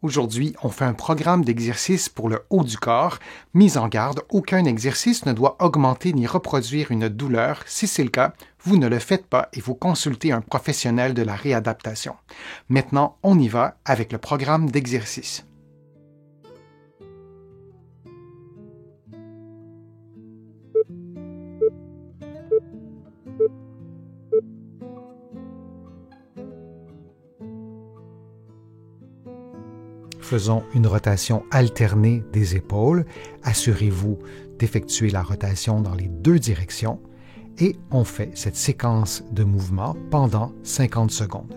Aujourd'hui, on fait un programme d'exercice pour le haut du corps. Mise en garde, aucun exercice ne doit augmenter ni reproduire une douleur. Si c'est le cas, vous ne le faites pas et vous consultez un professionnel de la réadaptation. Maintenant, on y va avec le programme d'exercice. Faisons une rotation alternée des épaules. Assurez-vous d'effectuer la rotation dans les deux directions et on fait cette séquence de mouvements pendant 50 secondes.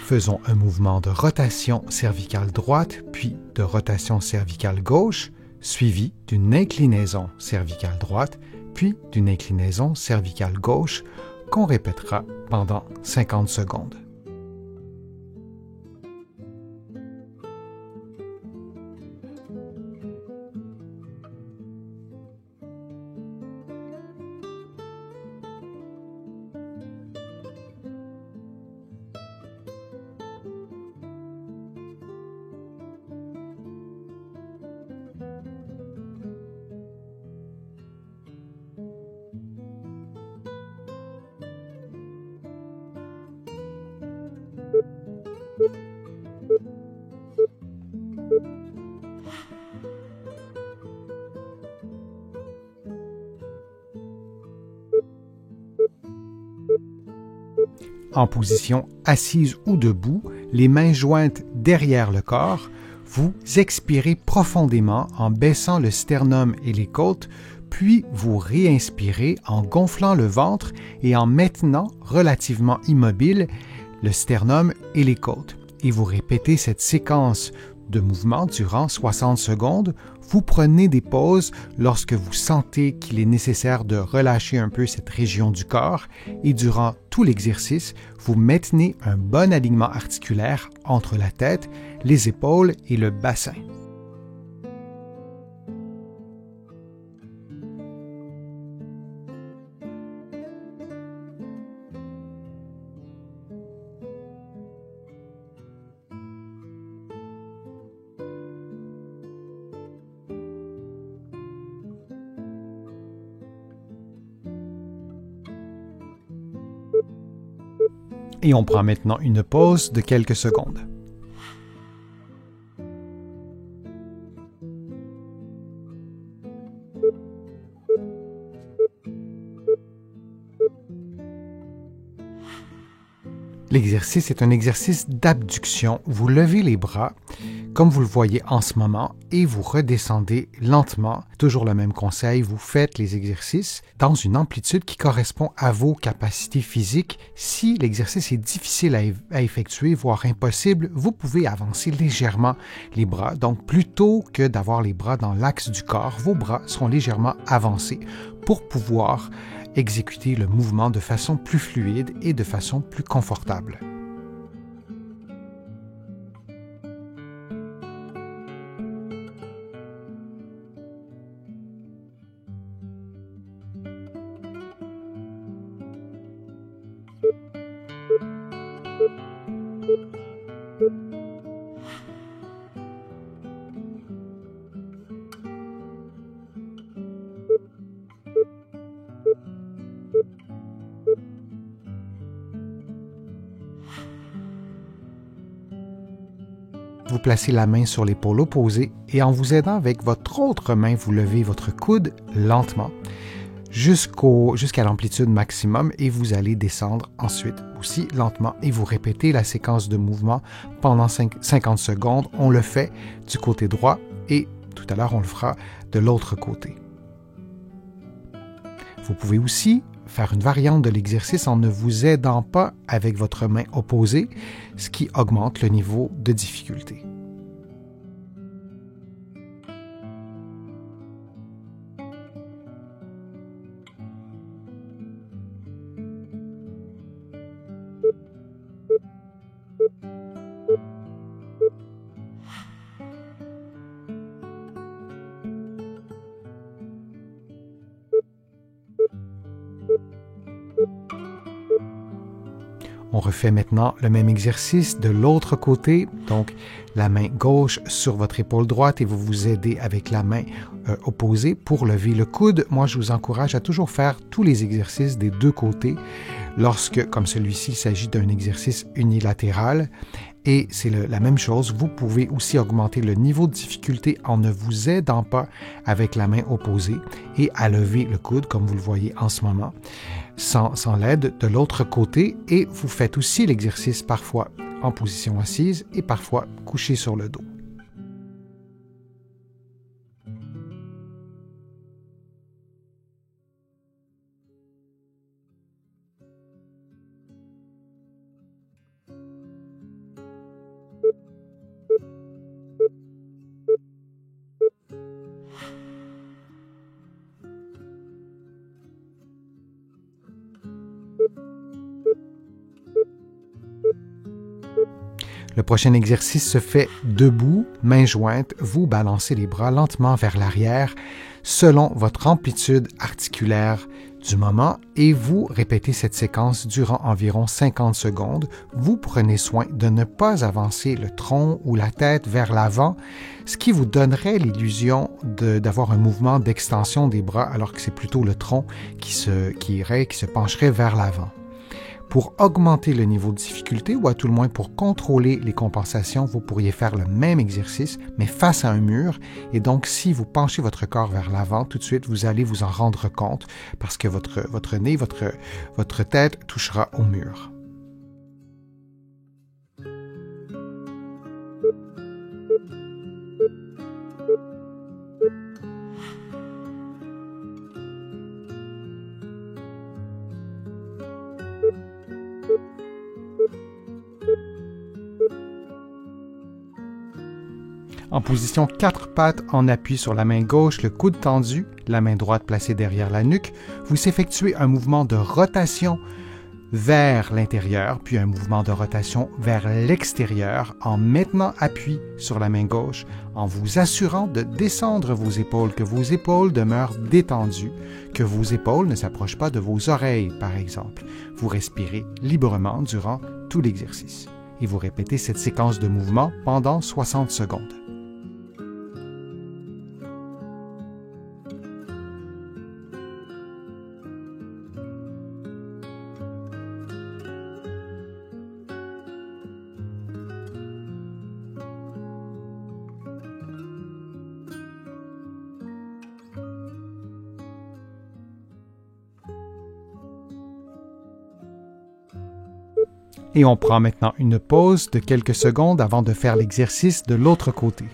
Faisons un mouvement de rotation cervicale droite, puis de rotation cervicale gauche, suivi d'une inclinaison cervicale droite, puis d'une inclinaison cervicale gauche, qu'on répétera pendant 50 secondes. En position assise ou debout, les mains jointes derrière le corps, vous expirez profondément en baissant le sternum et les côtes, puis vous réinspirez en gonflant le ventre et en maintenant relativement immobile le sternum et les côtes. Et vous répétez cette séquence de mouvements durant 60 secondes. Vous prenez des pauses lorsque vous sentez qu'il est nécessaire de relâcher un peu cette région du corps et durant tout l'exercice, vous maintenez un bon alignement articulaire entre la tête, les épaules et le bassin. Et on prend maintenant une pause de quelques secondes. L'exercice est un exercice d'abduction. Vous levez les bras, comme vous le voyez en ce moment, et vous redescendez lentement. Toujours le même conseil, vous faites les exercices dans une amplitude qui correspond à vos capacités physiques. Si l'exercice est difficile à effectuer, voire impossible, vous pouvez avancer légèrement les bras. Donc, plutôt que d'avoir les bras dans l'axe du corps, vos bras seront légèrement avancés pour pouvoir exécuter le mouvement de façon plus fluide et de façon plus confortable. Vous placez la main sur l'épaule opposée et en vous aidant avec votre autre main, vous levez votre coude lentement jusqu'à l'amplitude maximum et vous allez descendre ensuite aussi lentement et vous répétez la séquence de mouvement pendant 50 secondes. On le fait du côté droit et tout à l'heure on le fera de l'autre côté. Vous pouvez aussi faire une variante de l'exercice en ne vous aidant pas avec votre main opposée, ce qui augmente le niveau de difficulté. On refait maintenant le même exercice de l'autre côté, donc la main gauche sur votre épaule droite et vous vous aidez avec la main opposée pour lever le coude. Moi, je vous encourage à toujours faire tous les exercices des deux côtés lorsque, comme celui-ci, il s'agit d'un exercice unilatéral. Et c'est la même chose, vous pouvez aussi augmenter le niveau de difficulté en ne vous aidant pas avec la main opposée et à lever le coude, comme vous le voyez en ce moment, sans l'aide de l'autre côté. Et vous faites aussi l'exercice parfois en position assise et parfois couché sur le dos. Le prochain exercice se fait debout, mains jointes. Vous balancez les bras lentement vers l'arrière selon votre amplitude articulaire du moment et vous répétez cette séquence durant environ 50 secondes. Vous prenez soin de ne pas avancer le tronc ou la tête vers l'avant, ce qui vous donnerait l'illusion d'avoir un mouvement d'extension des bras alors que c'est plutôt le tronc qui se pencherait vers l'avant. Pour augmenter le niveau de difficulté ou à tout le moins pour contrôler les compensations, vous pourriez faire le même exercice, mais face à un mur. Et donc, si vous penchez votre corps vers l'avant, tout de suite, vous allez vous en rendre compte parce que votre nez, votre tête touchera au mur. En position 4 pattes en appui sur la main gauche, le coude tendu, la main droite placée derrière la nuque, vous effectuez un mouvement de rotation vers l'intérieur, puis un mouvement de rotation vers l'extérieur en maintenant appui sur la main gauche, en vous assurant de descendre vos épaules, que vos épaules demeurent détendues, que vos épaules ne s'approchent pas de vos oreilles, par exemple. Vous respirez librement durant tout l'exercice et vous répétez cette séquence de mouvements pendant 60 secondes. Et on prend maintenant une pause de quelques secondes avant de faire l'exercice de l'autre côté.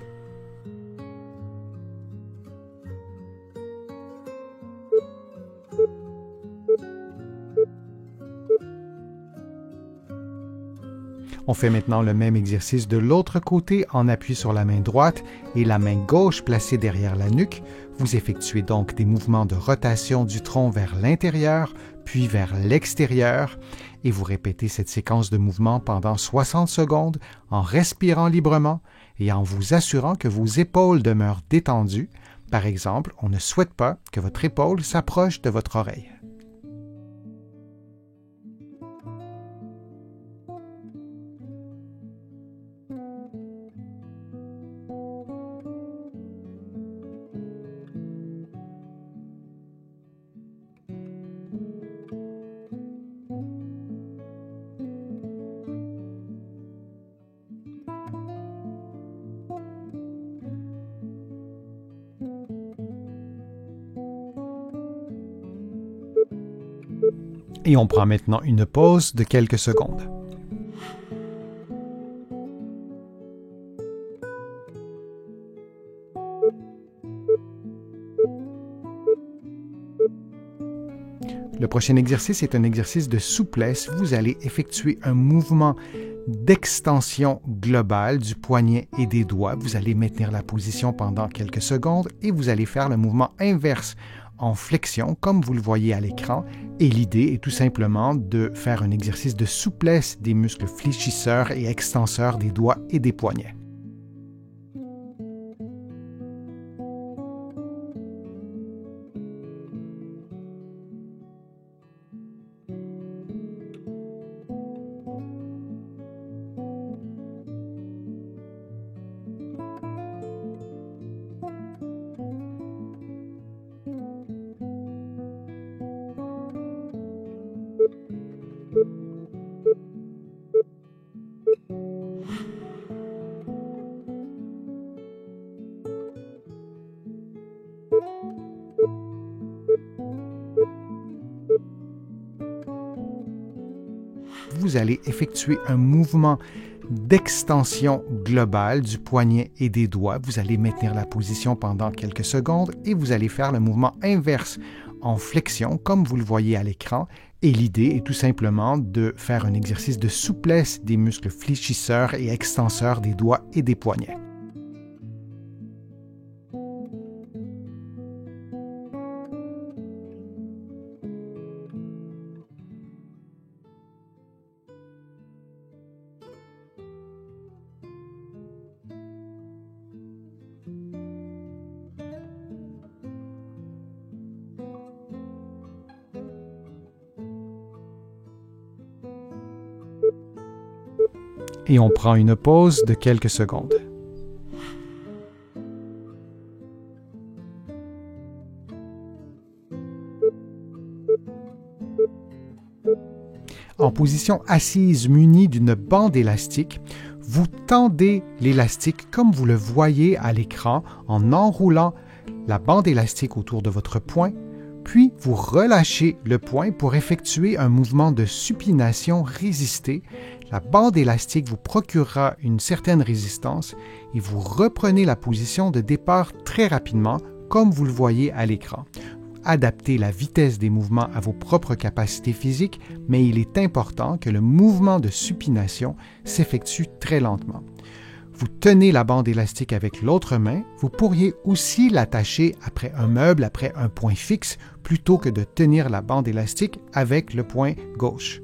On fait maintenant le même exercice de l'autre côté en appui sur la main droite et la main gauche placée derrière la nuque. Vous effectuez donc des mouvements de rotation du tronc vers l'intérieur, puis vers l'extérieur, et vous répétez cette séquence de mouvements pendant 60 secondes en respirant librement et en vous assurant que vos épaules demeurent détendues. Par exemple, on ne souhaite pas que votre épaule s'approche de votre oreille. Et on prend maintenant une pause de quelques secondes. Le prochain exercice est un exercice de souplesse. Vous allez effectuer un mouvement d'extension globale du poignet et des doigts. Vous allez maintenir la position pendant quelques secondes et vous allez faire le mouvement inverse en flexion, comme vous le voyez à l'écran. Et l'idée est tout simplement de faire un exercice de souplesse des muscles fléchisseurs et extenseurs des doigts et des poignets. Vous allez effectuer un mouvement d'extension globale du poignet et des doigts. Vous allez maintenir la position pendant quelques secondes et vous allez faire le mouvement inverse en flexion, comme vous le voyez à l'écran. Et l'idée est tout simplement de faire un exercice de souplesse des muscles fléchisseurs et extenseurs des doigts et des poignets. Et on prend une pause de quelques secondes. En position assise munie d'une bande élastique, vous tendez l'élastique comme vous le voyez à l'écran en enroulant la bande élastique autour de votre poing, puis vous relâchez le poing pour effectuer un mouvement de supination résistée. La bande élastique vous procurera une certaine résistance et vous reprenez la position de départ très rapidement, comme vous le voyez à l'écran. Adaptez la vitesse des mouvements à vos propres capacités physiques, mais il est important que le mouvement de supination s'effectue très lentement. Vous tenez la bande élastique avec l'autre main. Vous pourriez aussi l'attacher après un meuble, après un point fixe, plutôt que de tenir la bande élastique avec le poing gauche.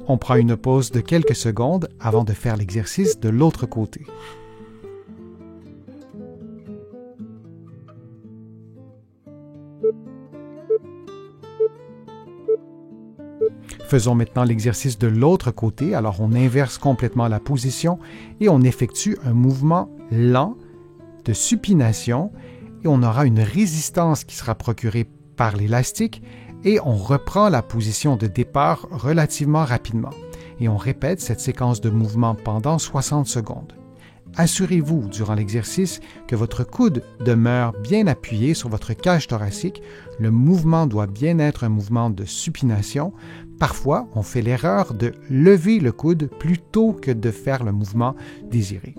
On prend une pause de quelques secondes avant de faire l'exercice de l'autre côté. Faisons maintenant l'exercice de l'autre côté. Alors on inverse complètement la position et on effectue un mouvement lent de supination et on aura une résistance qui sera procurée par l'élastique et on reprend la position de départ relativement rapidement. Et on répète cette séquence de mouvements pendant 60 secondes. Assurez-vous durant l'exercice que votre coude demeure bien appuyé sur votre cage thoracique. Le mouvement doit bien être un mouvement de supination. Parfois, on fait l'erreur de lever le coude plutôt que de faire le mouvement désiré.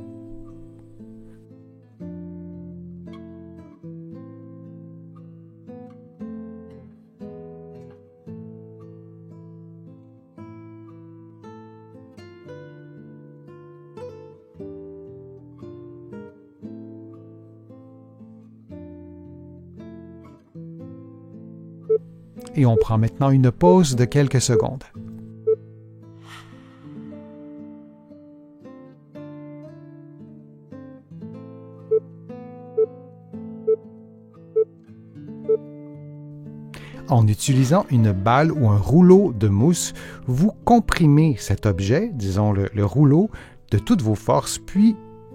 Et on prend maintenant une pause de quelques secondes. En utilisant une balle ou un rouleau de mousse, vous comprimez cet objet, disons le rouleau, de toutes vos forces, puis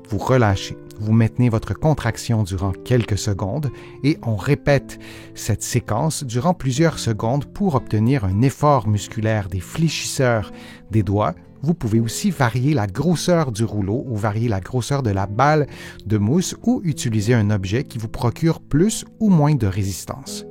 vous relâchez. Vous maintenez votre contraction durant quelques secondes et on répète cette séquence durant plusieurs secondes pour obtenir un effort musculaire des fléchisseurs des doigts. Vous pouvez aussi varier la grosseur du rouleau ou varier la grosseur de la balle de mousse ou utiliser un objet qui vous procure plus ou moins de résistance.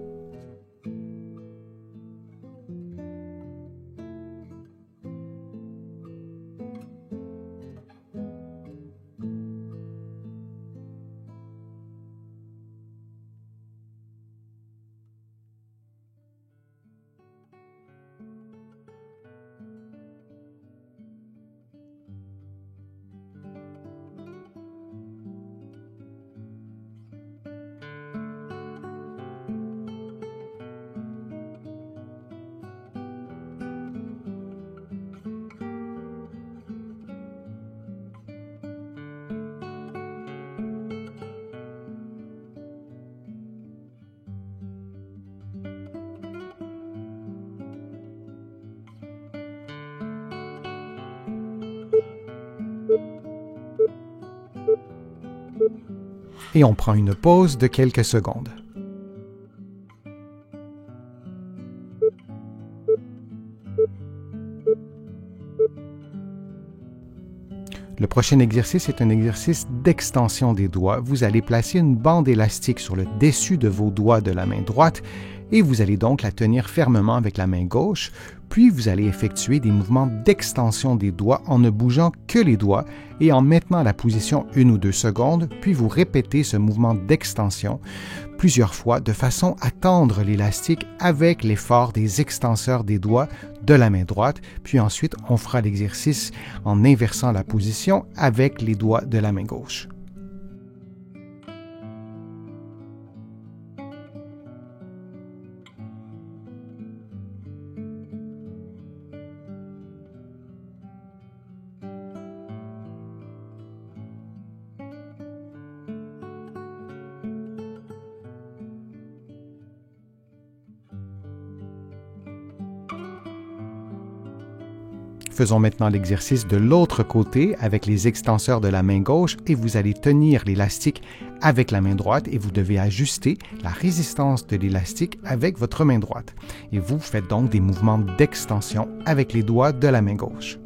Et on prend une pause de quelques secondes. Le prochain exercice est un exercice d'extension des doigts. Vous allez placer une bande élastique sur le dessus de vos doigts de la main droite et vous allez donc la tenir fermement avec la main gauche, puis vous allez effectuer des mouvements d'extension des doigts en ne bougeant que les doigts et en maintenant la position 1 ou 2 secondes, puis vous répétez ce mouvement d'extension plusieurs fois de façon à tendre l'élastique avec l'effort des extenseurs des doigts de la main droite, puis ensuite on fera l'exercice en inversant la position avec les doigts de la main gauche. Faisons maintenant l'exercice de l'autre côté avec les extenseurs de la main gauche et vous allez tenir l'élastique avec la main droite et vous devez ajuster la résistance de l'élastique avec votre main droite. Et vous faites donc des mouvements d'extension avec les doigts de la main gauche.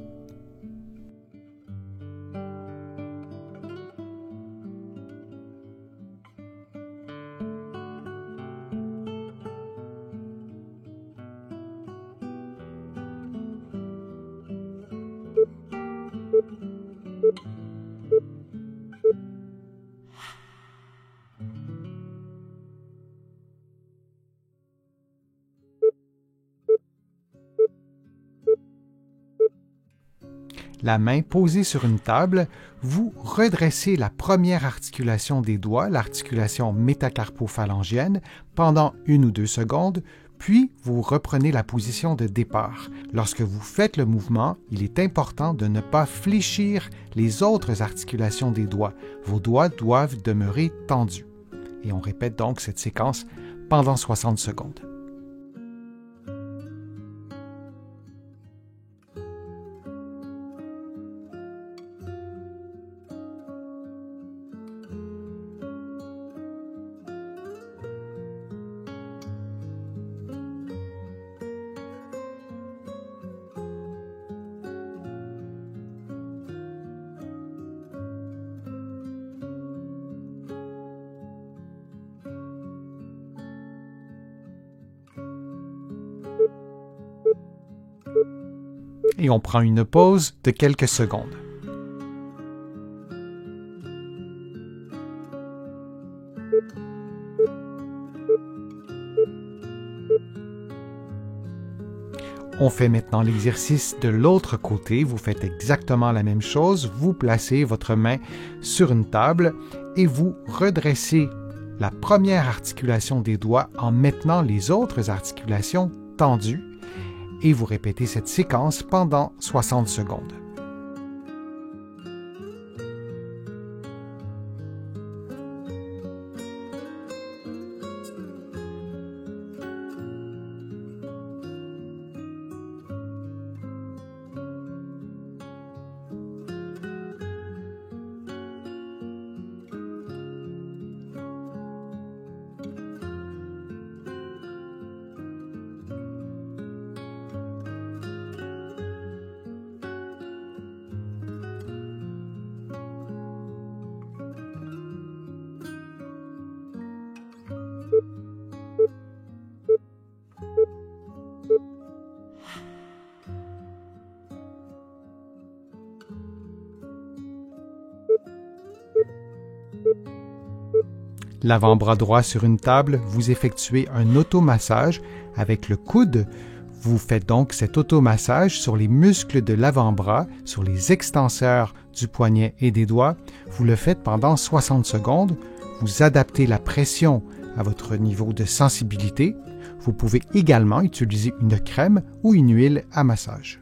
La main posée sur une table, vous redressez la première articulation des doigts, l'articulation métacarpophalangienne, pendant 1 ou 2 secondes, puis vous reprenez la position de départ. Lorsque vous faites le mouvement, il est important de ne pas fléchir les autres articulations des doigts. Vos doigts doivent demeurer tendus. Et on répète donc cette séquence pendant 60 secondes. Et on prend une pause de quelques secondes. On fait maintenant l'exercice de l'autre côté. Vous faites exactement la même chose. Vous placez votre main sur une table et vous redressez la première articulation des doigts en maintenant les autres articulations tendues. Et vous répétez cette séquence pendant 60 secondes. L'avant-bras droit sur une table, vous effectuez un automassage avec le coude. Vous faites donc cet automassage sur les muscles de l'avant-bras, sur les extenseurs du poignet et des doigts. Vous le faites pendant 60 secondes. Vous adaptez la pression à votre niveau de sensibilité. Vous pouvez également utiliser une crème ou une huile à massage.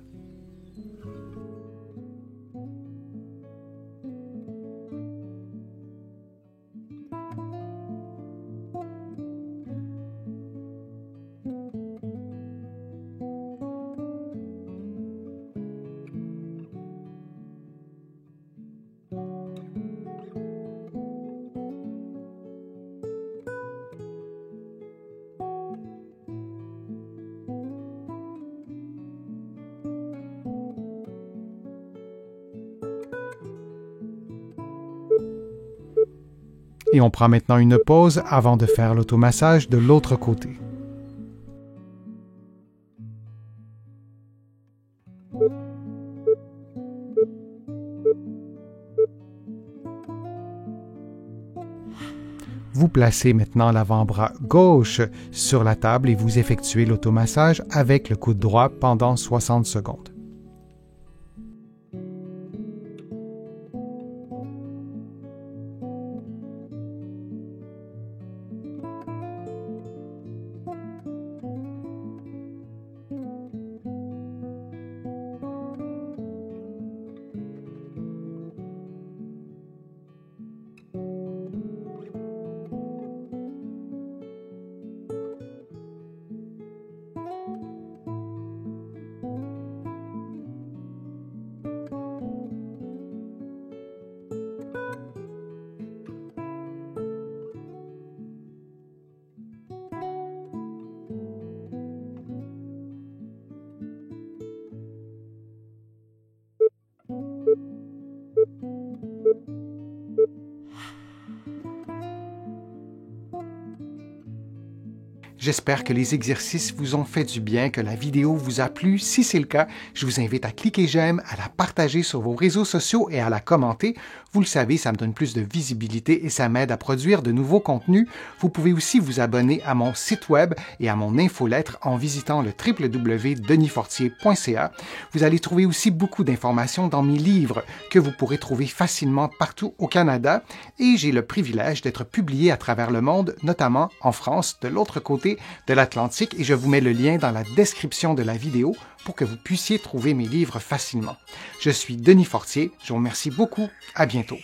Et on prend maintenant une pause avant de faire l'automassage de l'autre côté. Vous placez maintenant l'avant-bras gauche sur la table et vous effectuez l'automassage avec le coude droit pendant 60 secondes. J'espère que les exercices vous ont fait du bien, que la vidéo vous a plu. Si c'est le cas, je vous invite à cliquer j'aime, à la partager sur vos réseaux sociaux et à la commenter. Vous le savez, ça me donne plus de visibilité et ça m'aide à produire de nouveaux contenus. Vous pouvez aussi vous abonner à mon site web et à mon infolettre en visitant le www.denisfortier.ca. Vous allez trouver aussi beaucoup d'informations dans mes livres que vous pourrez trouver facilement partout au Canada et j'ai le privilège d'être publié à travers le monde, notamment en France, de l'autre côté de l'Atlantique et je vous mets le lien dans la description de la vidéo pour que vous puissiez trouver mes livres facilement. Je suis Denis Fortier, je vous remercie beaucoup, à bientôt.